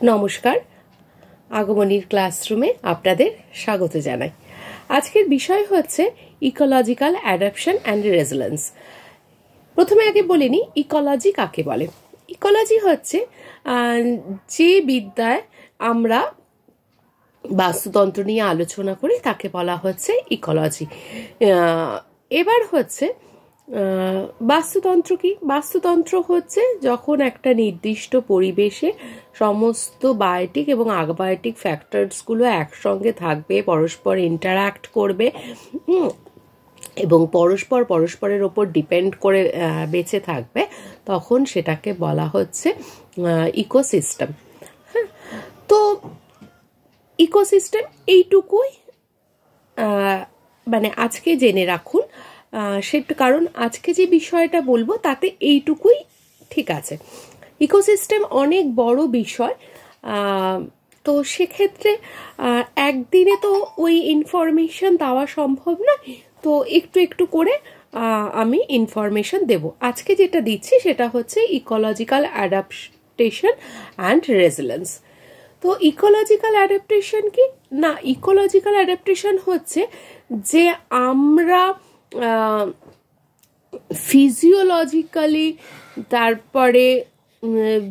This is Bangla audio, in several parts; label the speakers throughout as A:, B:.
A: নমস্কার, আগমনীর ক্লাসরুমে আপনাদের স্বাগত জানাই। আজকের বিষয় হচ্ছে ইকোলজিক্যাল অ্যাডাপশন অ্যান্ড রেজিলিয়েন্স। প্রথমে আগে বলে নিই ইকোলজি কাকে বলে। ইকোলজি হচ্ছে যে বিদ্যায় আমরা বাস্তুতন্ত্র নিয়ে আলোচনা করি তাকে বলা হচ্ছে ইকোলজি। এবার হচ্ছে বাস্তুতন্ত্র কি? বাস্তুতন্ত্র হচ্ছে যখন একটা নির্দিষ্ট পরিবেশে সমস্ত বায়োটিক এবং আবায়োটিক ফ্যাক্টরসগুলো একসঙ্গে থাকবে, পরস্পর ইন্টারঅ্যাক্ট করবে এবং পরস্পরের ওপর ডিপেন্ড করে বেঁচে থাকবে, তখন সেটাকে বলা হচ্ছে ইকোসিস্টেম। হ্যাঁ, তো ইকোসিস্টেম এইটুকুই মানে আজকে জেনে রাখুন, সেটা কারণ আজকে যে বিষয়টা বলবো তাতে এইটুকুই ঠিক আছে। ইকোসিস্টেম অনেক বড় বিষয়, তো সেক্ষেত্রে একদিনে তো ওই ইনফরমেশন দেওয়া সম্ভব না, তো একটু একটু করে আমি ইনফরমেশন দেব। আজকে যেটা দিচ্ছি সেটা হচ্ছে ইকোলজিক্যাল অ্যাডাপ্টেশন অ্যান্ড রেজিলিয়েন্স। তো ইকোলজিক্যাল অ্যাডাপ্টেশন কি না? ইকোলজিক্যাল অ্যাডাপ্টেশন হচ্ছে যে আমরা ফিজিওলজিক্যালি, তারপরে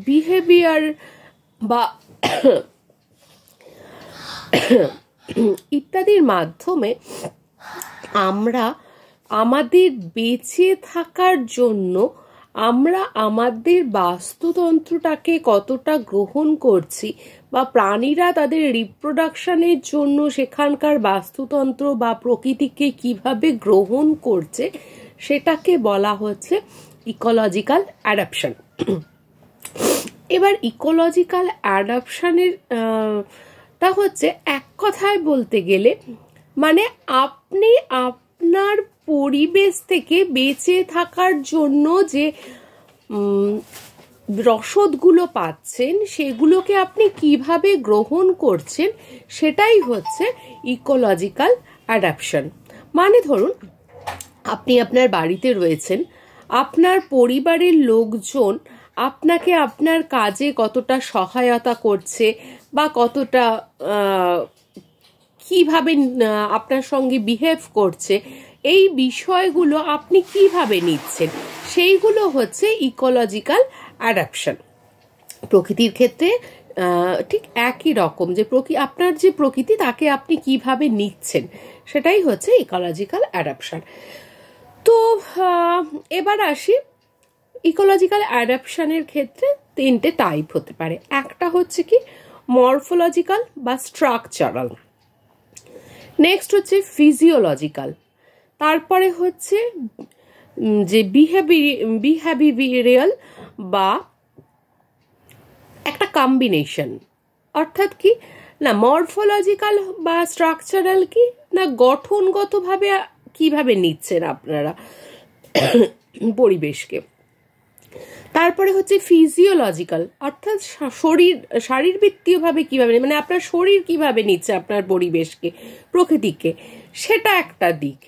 A: বিহেভিয়ার বা ইত্যাদির মাধ্যমে আমরা আমাদের বেঁচে থাকার জন্য আমরা আমাদের বাস্তুতন্ত্রটাকে কতটা গ্রহণ করছি, বা প্রাণীরা তাদের রিপ্রোডাকশনের জন্য সেখানকার বাস্তুতন্ত্র বা প্রকৃতিকে কিভাবে গ্রহণ করছে, সেটাকে বলা হচ্ছে ইকোলজিক্যাল অ্যাডাপশন। এবার ইকোলজিক্যাল অ্যাডাপশনের তা হচ্ছে এক কথায় বলতে গেলে মানে আপনি আপনার পরিবেশ থেকে বেঁচে থাকার জন্য যে রসদগুলো পাচ্ছেন সেগুলোকে আপনি কিভাবে গ্রহণ করছেন, সেটাই হচ্ছে ইকোলজিক্যাল অ্যাডাপশন। মানে ধরুন আপনি আপনার বাড়িতে রয়েছেন, আপনার পরিবারের লোকজন আপনাকে আপনার কাজে কতটা সহায়তা করছে বা কতটা কিভাবে আপনার সঙ্গে বিহেভ করছে, এই বিষয়গুলো আপনি কিভাবে নিচ্ছেন, সেইগুলো হচ্ছে ইকোলজিক্যাল অ্যাডাপশন। প্রকৃতির ক্ষেত্রে ঠিক একই রকম, যে আপনার যে প্রকৃতি তাকে আপনি কিভাবে নিচ্ছেন, সেটাই হচ্ছে ইকোলজিক্যাল অ্যাডাপশন। তো এবার আসি, ইকোলজিক্যাল অ্যাডাপশনের ক্ষেত্রে তিনটে টাইপ হতে পারে। একটা হচ্ছে কি মরফোলজিক্যাল বা স্ট্রাকচারাল, নেক্সট হচ্ছে ফিজিওলজিক্যাল, তারপরে হচ্ছে যে বিহেভিয়ারাল বা একটা কম্বিনেশন। অর্থাৎ কি না, মরফোলজিক্যাল বা স্ট্রাকচারাল কি না, গঠনগতভাবে কিভাবে নিচ্ছেন আপনারা পরিবেশকে। তারপরে হচ্ছে ফিজিওলজিক্যাল, অর্থাৎ শারীরবৃত্তীয়ভাবে কিভাবে, মানে আপনার শরীর কিভাবে নিচ্ছে আপনার পরিবেশকে, প্রকৃতিকে, সেটা একটা দিক।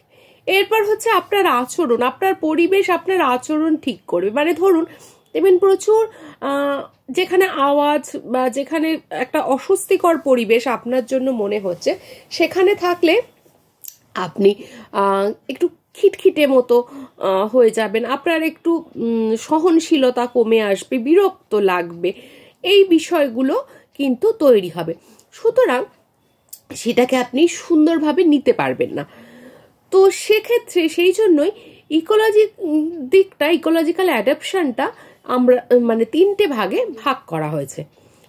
A: এরপর হচ্ছে আপনার আচরণ, আপনার পরিবেশ আপনার আচরণ ঠিক করবে। মানে ধরুন দেখবেন প্রচুর যেখানে আওয়াজ বা যেখানে একটা অস্বস্তিকর পরিবেশ আপনার জন্য মনে হচ্ছে, সেখানে থাকলে আপনি একটু খিটখিটে মতো হয়ে যাবেন, আপনার একটু সহনশীলতা কমে আসবে, বিরক্ত লাগবে, এই বিষয়গুলো কিন্তু তৈরি হবে। সুতরাং সেটাকে আপনি সুন্দরভাবে নিতে পারবেন না। তো সেক্ষেত্রে সেই জন্যই ইকোলজিক্যাল অ্যাডাপশনটা আমরা মানে তিনটে ভাগে ভাগ করা হয়েছে।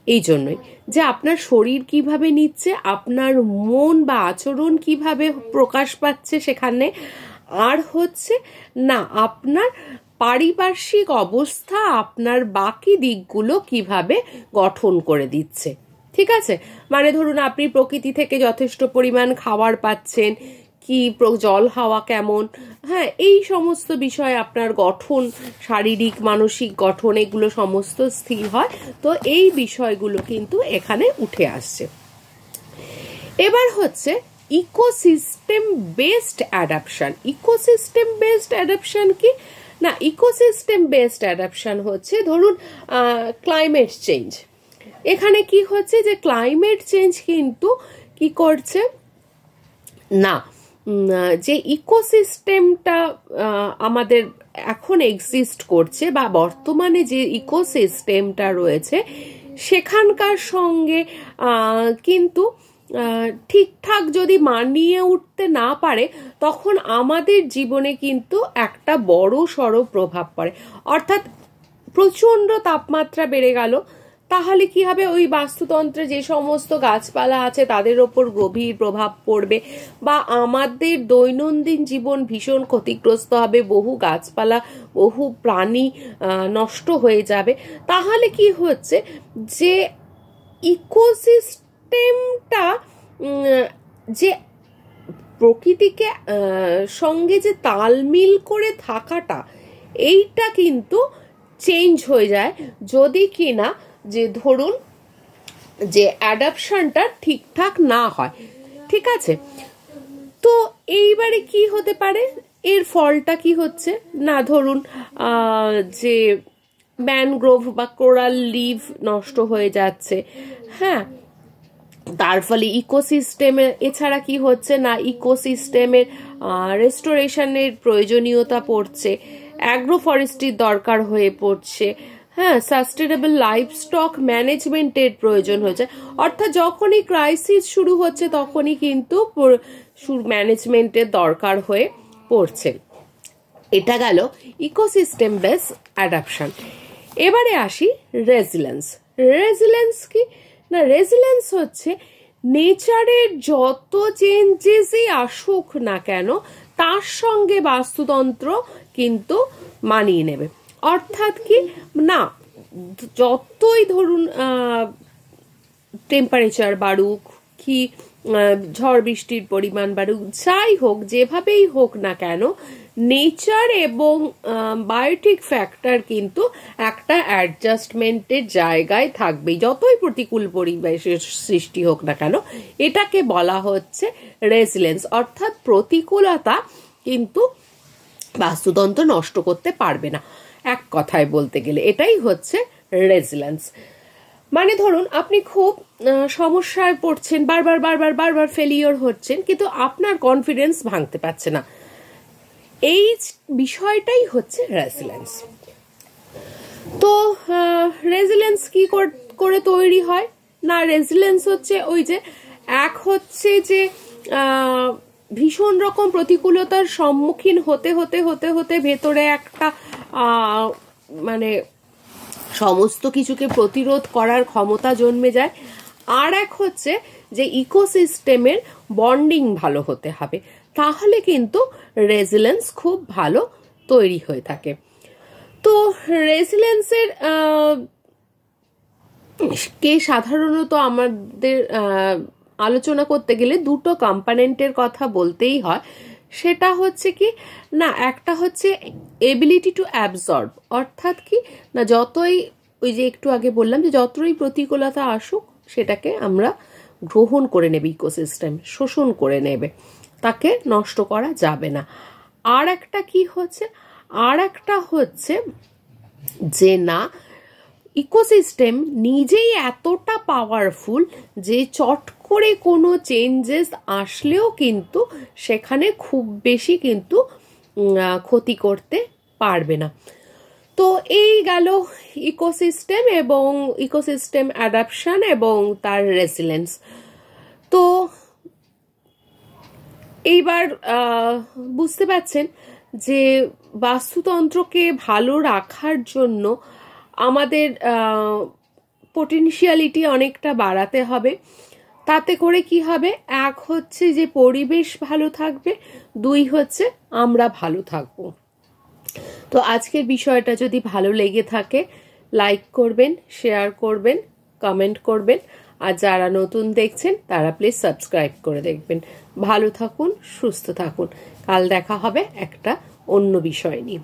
A: এই জন্যই যে আপনার শরীর কিভাবে নিচ্ছে, আপনার মন বা আচরণ কিভাবে প্রকাশ পাচ্ছে সেখানে, আর হচ্ছে না আপনার পারিপার্শ্বিক অবস্থা আপনার বাকি দিকগুলো কিভাবে গঠন করে দিচ্ছে। ঠিক আছে, মানে ধরুন আপনি প্রকৃতি থেকে যথেষ্ট পরিমাণ খাবার পাচ্ছেন, কি জল হাওয়া কেমন, হ্যাঁ, এই সমস্ত বিষয় আপনার গঠন, শারীরিক মানসিক গঠন, এগুলো সমস্ত স্থির হয়। তো এই বিষয়গুলো কিন্তু এখানে উঠে আসছে। এবার হচ্ছে ecosystem based adoption. Ecosystem based adoption কি না, ইকোসিস্টেম বেসড অ্যাডাপশন হচ্ছে ধরুন ক্লাইমেট চেঞ্জ, এখানে কি হচ্ছে যে ক্লাইমেট চেঞ্জ কিন্তু কি করছে না, যে ইকোসিস্টেমটা আমাদের এখন এক্সিস্ট করছে বা বর্তমানে যে ইকোসিস্টেমটা রয়েছে সেখানকার সঙ্গে কিন্তু ঠিকঠাক যদি মানিয়ে উঠতে না পারে তখন আমাদের জীবনে কিন্তু একটা বড় সড়ো প্রভাব পড়ে। অর্থাৎ প্রচণ্ড তাপমাত্রা বেড়ে গেল, তাহলে কি হবে, ওই বাস্তুতন্ত্রে যে সমস্ত গাছপালা আছে তাদের ওপর গভীর প্রভাব পড়বে বা আমাদের দৈনন্দিন জীবন ভীষণ ক্ষতিগ্রস্ত হবে, বহু গাছপালা বহু প্রাণী নষ্ট হয়ে যাবে। তাহলে কি হচ্ছে যে ইকোসিস্টেমটা যে প্রকৃতিকে সঙ্গে যে তালমিল করে থাকাটা এইটা কিন্তু চেঞ্জ হয়ে যায় যদি কিনা যে ধরুন যে অ্যাডাপশনটা ঠিকঠাক না হয়। ঠিক আছে, তো এইবারে কি হতে পারে, এর ফলটা কি হচ্ছে না, ধরুন যে ম্যানগ্রোভ বা কোরাল লিভ নষ্ট হয়ে যাচ্ছে, হ্যাঁ, তার ফলে ইকোসিস্টেমের এছাড়া কি হচ্ছে না, ইকোসিস্টেমের রেস্টোরেশনের প্রয়োজনীয়তা পড়ছে, অ্যাগ্রো ফরেস্ট্রির দরকার হয়ে পড়ছে, হ্যাঁ, সাস্টেনেবল লাইভস্টক ম্যানেজমেন্টের প্রয়োজন হয়েছে। অর্থাৎ যখনই ক্রাইসিস শুরু হচ্ছে তখনই কিন্তু ম্যানেজমেন্টের দরকার হয়ে পড়ছে। এটা গেল ইকোসিস্টেম বেস অ্যাডাপশন। এবারে আসি রেজিলেন্স। রেজিলেন্স কি না, রেজিলেন্স হচ্ছে নেচারের যত চেঞ্জেসই আসুক না কেন তার সঙ্গে বাস্তুতন্ত্র কিন্তু মানিয়ে নেবে। অর্থাৎ কি না, যতই ধরুন টেম্পারেচার বাড়ুক কি ঝড় বৃষ্টির পরিমাণ বাড়ুক, যাই হোক যেভাবেই হোক না কেন, নেচার এবং বায়োটিক ফ্যাক্টর কিন্তু একটা অ্যাডজাস্টমেন্টের জায়গায় থাকবেই, যতই প্রতিকূল পরিবেশের সৃষ্টি হোক না কেন। এটাকে বলা হচ্ছে রেজিলেন্স। অর্থাৎ প্রতিকূলতা কিন্তু বাস্তুতন্ত্র নষ্ট করতে পারবে না, এক কথায় বলতে গেলে এটাই হচ্ছে রেজিলেন্স। মানে ধরুন আপনি খুব সমস্যায় পড়ছেন, বারবার বারবার বারবার ফেলিওর হচ্ছেন, কিন্তু আপনার কনফিডেন্স ভাঙতে পারছে না, এই বিষয়টাই হচ্ছে রেজিলেন্স। তো রেজিলেন্স কি করে তৈরি হয় না, রেজিলেন্স হচ্ছে ওই যে এক হচ্ছে যে ভীষণ রকম প্রতিকূলতার সম্মুখীন হতে হতে হতে হতে ভেতরে একটা মানে সমস্ত কিছুকে প্রতিরোধ করার ক্ষমতা জন্মে যায়। আর এক হচ্ছে যে ইকোসিস্টেমের বন্ডিং ভালো হতে হবে, তাহলে কিন্তু রেজিলেন্স খুব ভালো তৈরি হয়ে থাকে। তো রেজিলেন্সের কে সাধারণত আমাদের আলোচনা করতে গেলে দুটো কম্পোনেন্টের কথা বলতেই হয়। সেটা হচ্ছে কি না, একটা হচ্ছে এবিলিটি টু অ্যাবজর্ব, অর্থাৎ কি না যতই ওই যে একটু আগে বললাম যে যতই প্রতিকূলতা আসুক সেটাকে আমরা গ্রহণ করে নেবে, ইকোসিস্টেম শোষণ করে নেবে, তাকে নষ্ট করা যাবে না। আর একটা কি হচ্ছে, আর একটা হচ্ছে যে না, ইকোসিস্টেম নিজেই এতটা পাওয়ারফুল যে চট করে কোনো চেঞ্জেস আসলেও কিন্তু সেখানে খুব বেশি কিন্তু ক্ষতি করতে পারবে না। তো এই গেল ইকোসিস্টেম এবং ইকোসিস্টেম অ্যাডাপশন এবং তার রেসিলেন্স। তো এইবার বুঝতে পারছেন যে বাস্তুতন্ত্রকে ভালো রাখার জন্য আমাদের পটেনশিয়ালিটি অনেকটা বাড়াতে হবে। তাতে করে কি হবে, এক হচ্ছে যে পরিবেশ ভালো থাকবে, দুই হচ্ছে আমরা ভালো থাকবো। তো আজকের বিষয়টা যদি ভালো লেগে থাকে লাইক করবেন, শেয়ার করবেন, কমেন্ট করবেন, আর যারা নতুন দেখছেন তারা প্লিজ সাবস্ক্রাইব করে দেখবেন। ভালো থাকুন, সুস্থ থাকুন। কাল দেখা হবে একটা অন্য বিষয় নিয়ে।